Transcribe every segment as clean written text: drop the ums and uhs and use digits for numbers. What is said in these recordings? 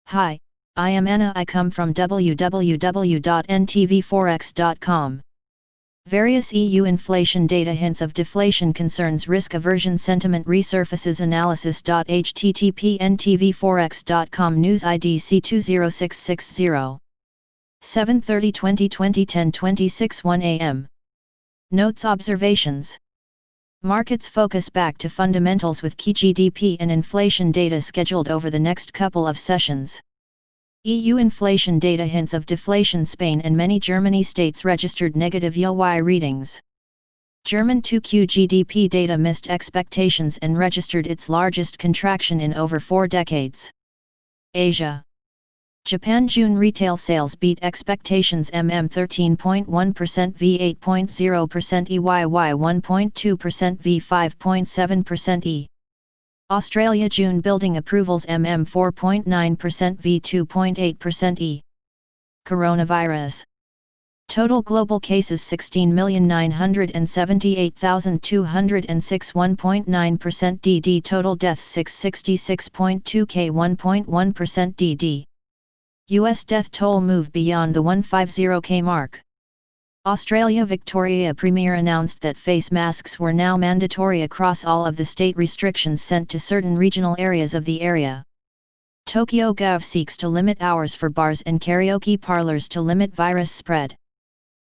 Hi, I am Anna. I come from www.ntvforex.com. Various EU inflation data, hints of deflation, concerns, risk aversion, sentiment, resurfaces, analysis. http ntvforex.com news ID C20660 7/30/2020 10:26 1 am. Notes, observations. Markets focus back to fundamentals with key GDP and inflation data scheduled over the next couple of sessions. EU inflation data, hints of deflation. Spain and many Germany states registered negative YoY readings. German 2Q GDP data missed expectations and registered its largest contraction in over 4 decades. Asia. Japan June retail sales beat expectations, 13.1% v 8.0% EYY 1.2% v 5.7% E. Australia June building approvals 4.9% v 2.8% E. Coronavirus. Total global cases 16,978,206 1.9% DD. Total deaths 666.2k 1.1% DD. US death toll moved beyond the 150k mark. Australia Victoria Premier announced that face masks were now mandatory across all of the state restrictions sent to certain regional areas of the area. Tokyo Gov seeks to limit hours for bars and karaoke parlors to limit virus spread.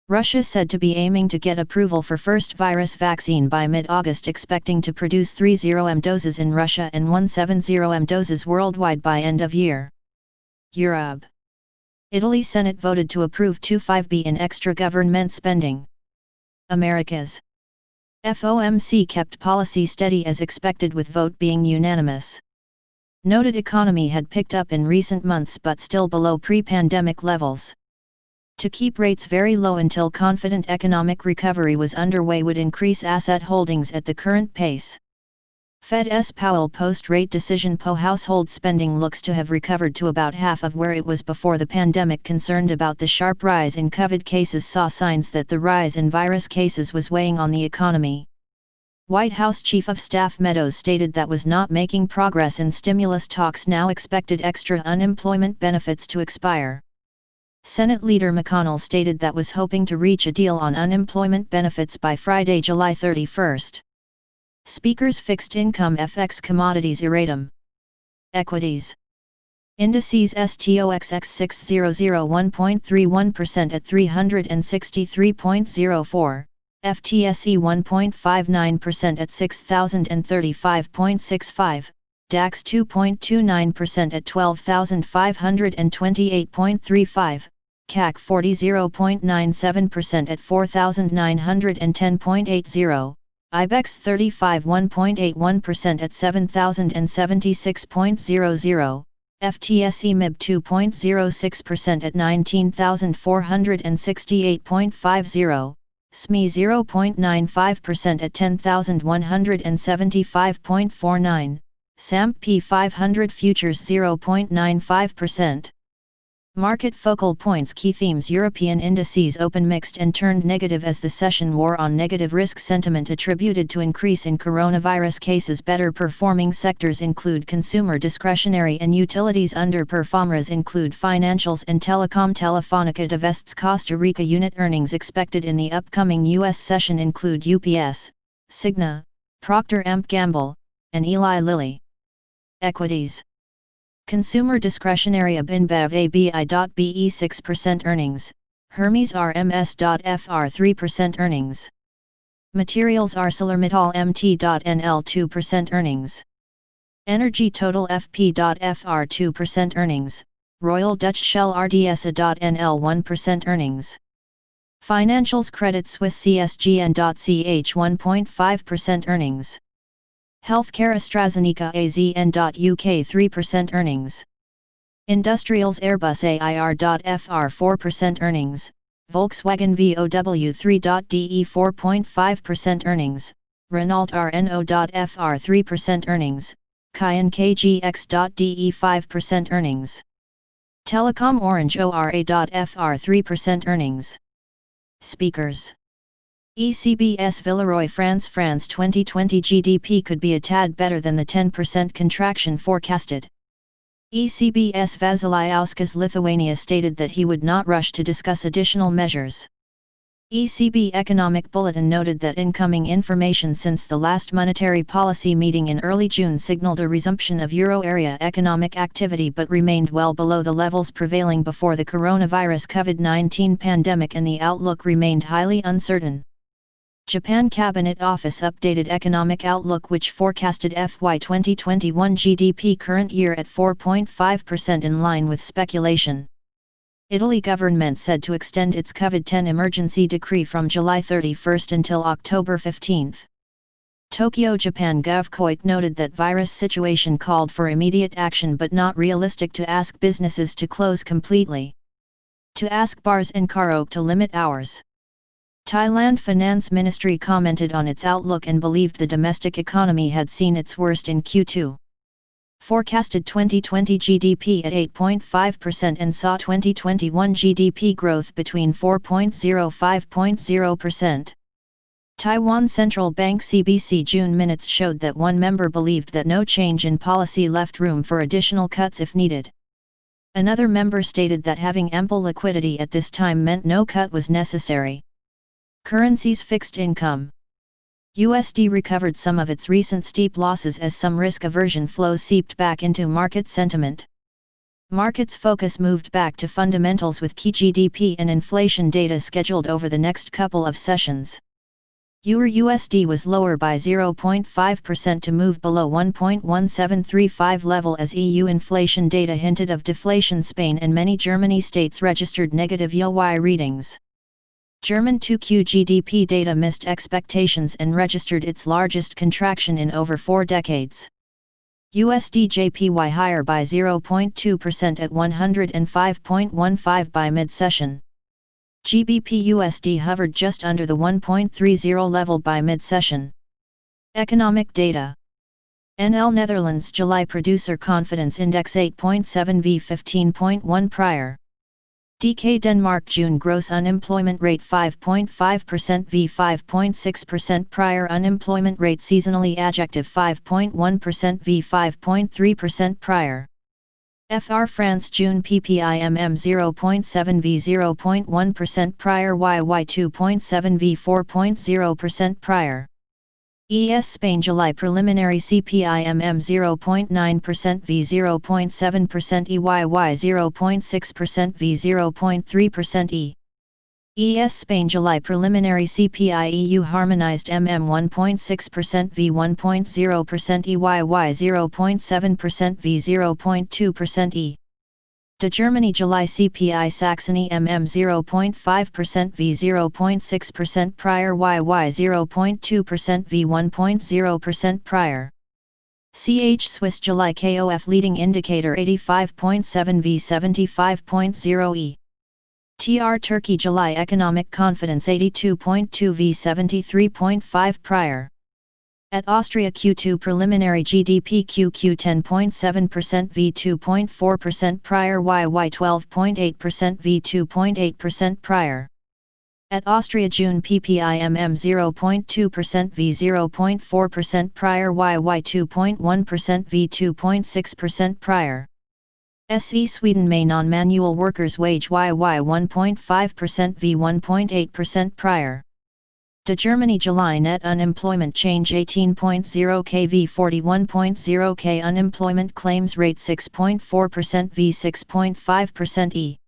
Russia said to be aiming to get approval for first virus vaccine by mid-August, expecting to produce 30M doses in Russia and 170M doses worldwide by end of year. Europe. Italy Senate voted to approve 25B in extra government spending. Americas. FOMC kept policy steady as expected, with vote being unanimous. Noted economy had picked up in recent months but still below pre-pandemic levels. To keep rates very low until confident economic recovery was underway would increase asset holdings at the current pace. Fed's Powell post-rate decision. Household spending looks to have recovered to about half of where it was before the pandemic. Concerned about the sharp rise in COVID cases, saw signs that the rise in virus cases was weighing on the economy. White House Chief of Staff Meadows stated that was not making progress in stimulus talks, now expected extra unemployment benefits to expire. Senate Leader McConnell stated that was hoping to reach a deal on unemployment benefits by Friday, July 31st. Speakers fixed income, FX, commodities, erratum. Equities. Indices STOXX 600 1.31% at 363.04, FTSE 1.59% at 6,035.65, DAX 2.29% at 12,528.35, CAC 40 0.97% at 4,910.80. IBEX 35 1.81% at 7,076.00, FTSE MIB 2.06% at 19,468.50, SME 0.95% at 10,175.49, S&P 500 futures 0.95%. Market focal points, key themes. European indices open mixed and turned negative as the session wore on. Negative risk sentiment attributed to increase in coronavirus cases. Better performing sectors include consumer discretionary and utilities. Underperformers include financials and telecom. Telefonica divests Costa Rica. Unit earnings expected in the upcoming U.S. session include UPS, Cigna, Procter & Gamble, and Eli Lilly. Equities. Consumer discretionary. InBev ABI.BE 6% earnings, Hermes RMS.FR 3% earnings. Materials. ArcelorMittal MT.NL 2% earnings. Energy Total FP.FR 2% earnings, Royal Dutch Shell RDSA.NL 1% earnings. Financials. Credit Suisse CSGN.CH 1.5% earnings. Healthcare. AstraZeneca AZN.UK 3% earnings. Industrials. Airbus AIR.FR 4% earnings, Volkswagen VOW 3.DE 4.5% earnings, Renault RNO.FR 3% earnings, Cayenne KGX.DE 5% earnings. Telecom. Orange ORA.FR 3% earnings. Speakers. ECBS Villeroy. France 2020 GDP could be a tad better than the 10% contraction forecasted. ECB's Vasiliauskas Lithuania stated that he would not rush to discuss additional measures. ECB Economic Bulletin noted that incoming information since the last monetary policy meeting in early June signaled a resumption of euro area economic activity but remained well below the levels prevailing before the coronavirus COVID-19 pandemic, and the outlook remained highly uncertain. Japan Cabinet Office updated economic outlook, which forecasted FY 2021 GDP current year at 4.5%, in line with speculation. Italy government said to extend its COVID-10 emergency decree from July 31 until October 15. Tokyo, Japan Govcoit noted that virus situation called for immediate action but not realistic to ask businesses to close completely. To ask bars and karaoke to limit hours. Thailand Finance Ministry commented on its outlook and believed the domestic economy had seen its worst in Q2. Forecasted 2020 GDP at 8.5% and saw 2021 GDP growth between 4.0–5.0%. Taiwan Central Bank CBC June minutes showed that one member believed that no change in policy left room for additional cuts if needed. Another member stated that having ample liquidity at this time meant no cut was necessary. Currencies fixed income. USD recovered some of its recent steep losses as some risk aversion flows seeped back into market sentiment. Markets' focus moved back to fundamentals with key GDP and inflation data scheduled over the next couple of sessions. EUR/USD was lower by 0.5% to move below 1.1735 level as EU inflation data hinted of deflation. Spain and many Germany states registered negative YoY readings. German 2Q GDP data missed expectations and registered its largest contraction in over 4 decades. USD JPY higher by 0.2% at 105.15 by mid-session. GBP USD hovered just under the 1.30 level by mid-session. Economic data. NL Netherlands July Producer Confidence Index 8.7 v 15.1 prior. DK Denmark June gross unemployment rate 5.5% v 5.6% prior. Unemployment rate seasonally adjective 5.1% v 5.3% prior. FR France June PPI 0.7 v 0.1% prior. YY 2.7 v 4.0% prior. ES Spain July preliminary CPI 0.9% v 0.7% EYY 0.6% v 0.3% ES Spain July preliminary CPI EU harmonized 1.6% v 1.0% EYY 0.7% v 0.2% De Germany July CPI Saxony 0.5% v 0.6% prior. YY 0.2% v 1.0% prior. CH Swiss July KOF leading indicator 85.7 v 75.0 TR Turkey July economic confidence 82.2 v 73.5 prior. At Austria Q2 preliminary GDP QQ 10.7% v 2.4% prior. YY 12.8% v 2.8% prior. At Austria June PPI 0.2% v 0.4% prior. YY 2.1% v 2.6% prior. SE Sweden May non-manual workers wage YY 1.5% v 1.8% prior. De Germany July net unemployment change 18.0 k v 41.0 k unemployment claims rate 6.4% v 6.5%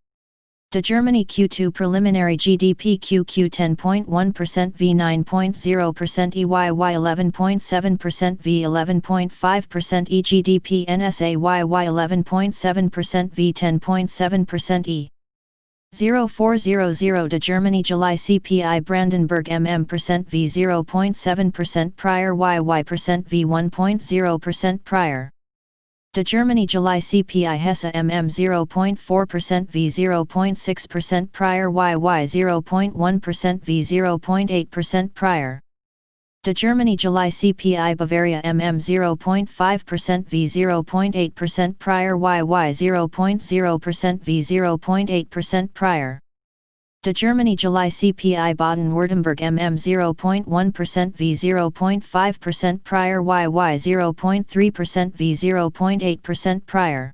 De Germany Q2 preliminary GDP QQ 10.1% v 9.0% EYY 11.7% v 11.5% GDP NSA YY 11.7% v 10.7% 0400 De Germany July CPI Brandenburg % v 0.7% prior. YY v 1.0% prior. De Germany July CPI Hesse 0.4% v 0.6% prior. YY 0.1% v 0.8% prior. De Germany July CPI Bavaria 0.5% v 0.8% prior. YY 0.0% v 0.8% prior. De Germany July CPI Baden-Württemberg 0.1% v 0.5% prior. YY 0.3% v 0.8% prior.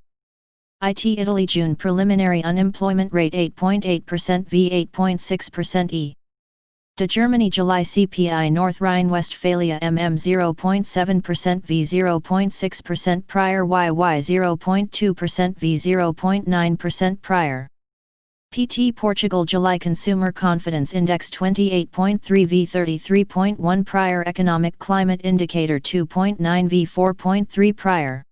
IT Italy June preliminary unemployment rate 8.8% v 8.6% E. De Germany July CPI North Rhine-Westphalia 0.7% v 0.6% prior YY 0.2% v 0.9% prior. PT Portugal July Consumer Confidence Index 28.3 v 33.1 prior Economic Climate Indicator 2.9 v 4.3 prior.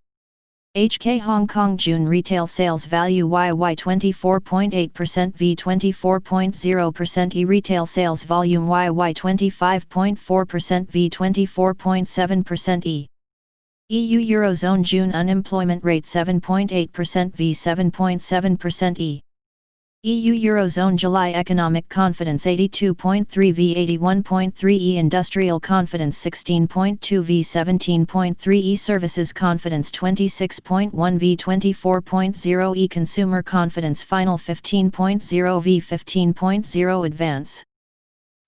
HK Hong Kong June Retail Sales Value YY 24.8% v 24.0% E Retail Sales Volume YY 25.4% v 24.7% E. EU Eurozone June Unemployment Rate 7.8% v 7.7% E. EU Eurozone July Economic Confidence 82.3 v 81.3 E Industrial Confidence 16.2 v 17.3 E Services Confidence 26.1 v 24.0 E Consumer Confidence Final 15.0 v 15.0 Advance.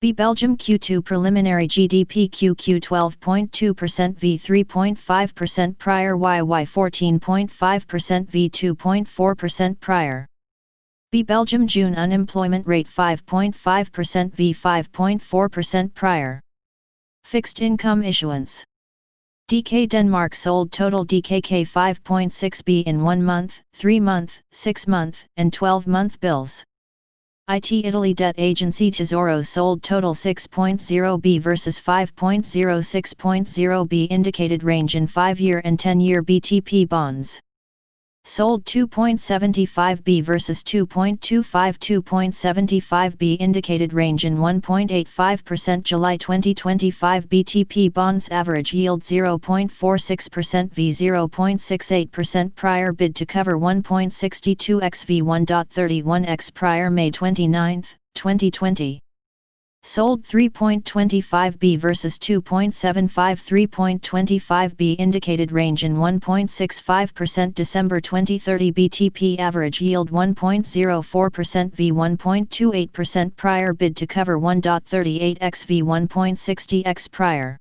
B Belgium Q2 Preliminary GDP QQ 12.2% v 3.5% prior YY 14.5% v 2.4% prior. B Belgium June Unemployment Rate 5.5% v 5.4% prior. Fixed Income Issuance. DK Denmark sold total DKK 5.6 B in 1 month, 3 month, 6 month, and 12 month bills. IT Italy Debt Agency Tesoro sold total 6.0 B versus 5.06.0 B indicated range in 5-year and 10-year BTP bonds. Sold 2.75 B versus 2.25 B indicated range in 1.85% July 2025 BTP bonds average yield 0.46% v 0.68% prior bid to cover 1.62x v 1.31x prior May 29, 2020. Sold 3.25 B versus 2.75 3.25 B indicated range in 1.65% December 2030 BTP average yield 1.04% v 1.28% prior bid to cover 1.38x v 1.60x prior.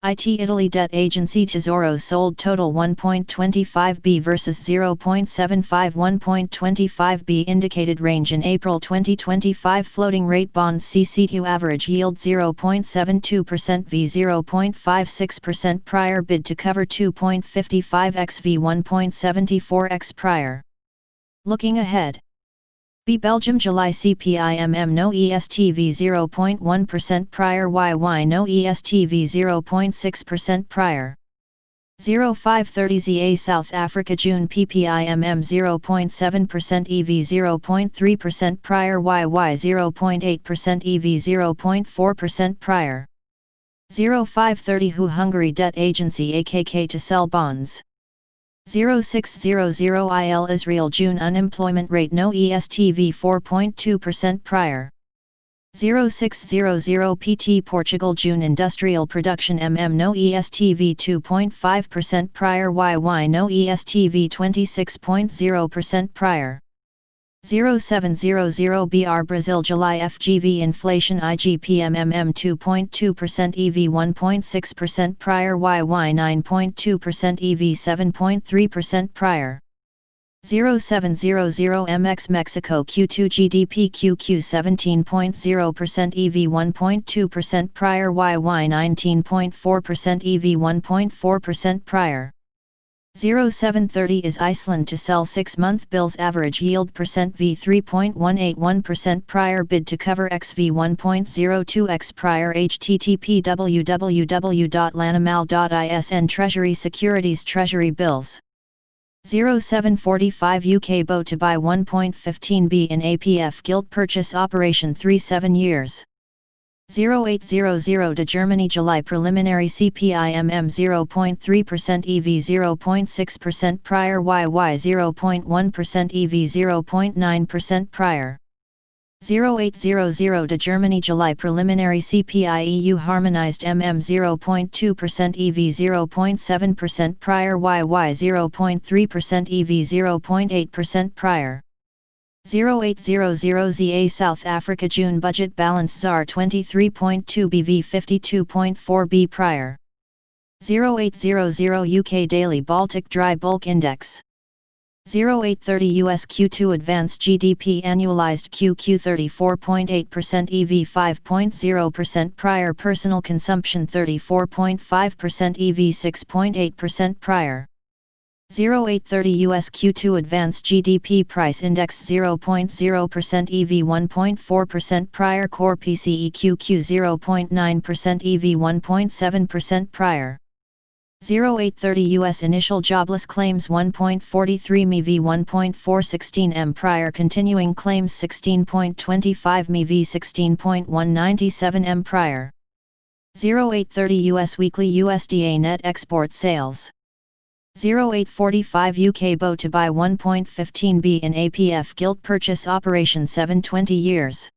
IT Italy Debt Agency Tesoro sold total 1.25 B versus 0.75 1.25 B indicated range in April 2025 floating rate bonds CC2 average yield 0.72% v 0.56% prior bid to cover 2.55x v 1.74x prior. Looking ahead. B Belgium July CPI no EST v 0.1% prior YY no EST v 0.6% prior. 0530 ZA South Africa June PPI 0.7% EV 0.3% prior YY 0.8% EV 0.4% prior. 0530 WHO Hungary Debt Agency AKK to sell bonds. 0600 IL Israel June Unemployment Rate no ESTV 4.2% prior. 0600 PT Portugal June Industrial Production no ESTV 2.5% prior YY no ESTV 26.0% prior. 0700 BR Brazil July FGV Inflation IGPM 2.2% EV 1.6% prior YY 9.2% EV 7.3% prior. 0700 MX Mexico Q2 GDP QQ 17.0% EV 1.2% prior YY 19.4% EV 1.4% prior. 0730 is Iceland to sell 6-month bills average yield percent v 3.181% prior bid to cover xv 1.02x prior http www.lanamal.isn Treasury Securities Treasury Bills 0745 UK BO to buy 1.15 B in APF Gilt Purchase Operation 3-7 years 0800 to Germany July Preliminary CPI 0.3% EV 0.6% prior YY 0.1% EV 0.9% prior. 0800 to Germany July Preliminary CPI EU Harmonized 0.2% EV 0.7% prior YY 0.3% EV 0.8% prior. 0800 ZA South Africa June Budget Balance ZAR 23.2 BV 52.4 B prior. 0800 UK Daily Baltic Dry Bulk Index 0830 US Q2 Advanced GDP Annualized QQ 34.8% EV 5.0% Prior Personal Consumption 34.5% EV 6.8% Prior 0830 US Q2 Advanced GDP Price Index 0.0% EV 1.4% Prior Core PCE QQ 0.9% EV 1.7% Prior 0830 US Initial Jobless Claims 1.43 MV 1.416 M Prior Continuing Claims 16.25 MV 16.197 M Prior 0830 US Weekly USDA Net Export Sales 0845 UK Bow to buy 1.15 B in APF Gilt Purchase Operation 720 years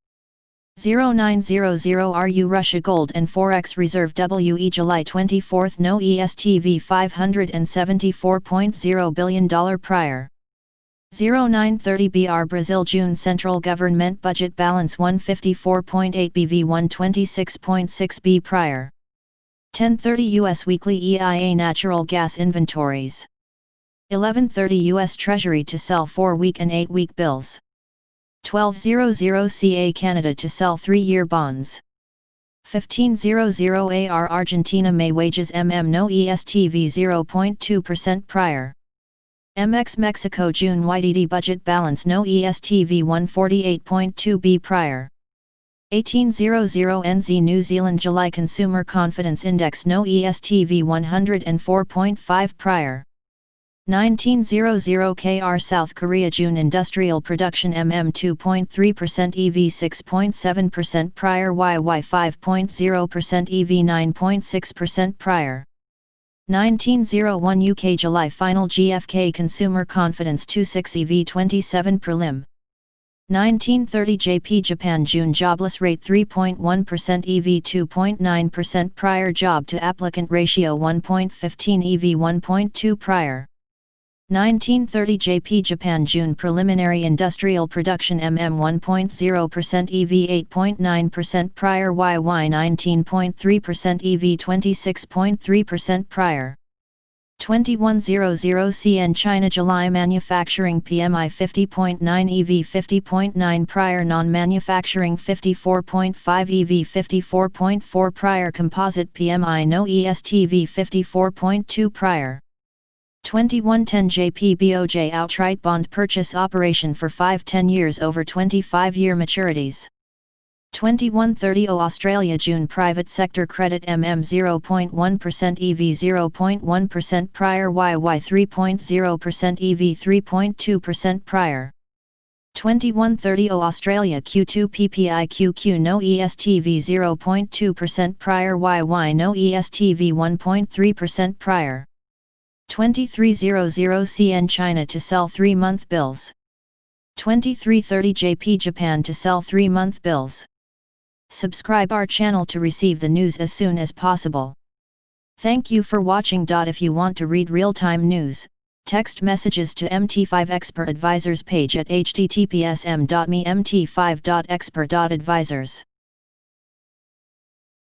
0900 RU Russia Gold and Forex Reserve WE July 24 No ESTV $574.0 billion Prior 0930 BR Brazil June Central Government Budget Balance 154.8 BV 126.6 B Prior 1030 US Weekly EIA Natural Gas Inventories 1130 US Treasury to sell 4-week and 8-week bills 1200 CA Canada to sell 3-year bonds 1500 AR Argentina May wages No ESTV 0.2% Prior MX Mexico June YTD Budget Balance No ESTV 148.2 B Prior 1800 NZ New Zealand July Consumer Confidence Index No ESTV 104.5 Prior 1900 KR South Korea June Industrial Production 2.3% EV 6.7% Prior YY 5.0% EV 9.6% Prior 1901 UK July Final GFK Consumer Confidence 26 EV 27 Prelim 1930 JP Japan June Jobless Rate 3.1% EV 2.9% Prior Job to Applicant Ratio 1.15 EV 1.2 Prior 1930 JP Japan June Preliminary Industrial Production 1.0% EV 8.9% Prior YY 19.3% EV 26.3% Prior 2100 CN China July Manufacturing PMI 50.9 EV 50.9 Prior Non-Manufacturing 54.5 EV 54.4 Prior Composite PMI No ESTV 54.2 Prior 2110 JP BOJ Outright Bond Purchase Operation for 5-10 years over 25-year maturities 2130 Australia June Private Sector Credit 0.1% EV 0.1% Prior YY 3.0% EV 3.2% Prior 2130 Australia Q2 PPI QQ No ESTV 0.2% Prior YY No ESTV 1.3% Prior 2300 CN China to sell 3-month bills 2330 JP Japan to sell 3-month bills. Subscribe our channel to receive the news as soon as possible. Thank you for watching. If you want to read real-time news, text messages to MT5 Expert Advisors page at https://mt5.expert.advisors.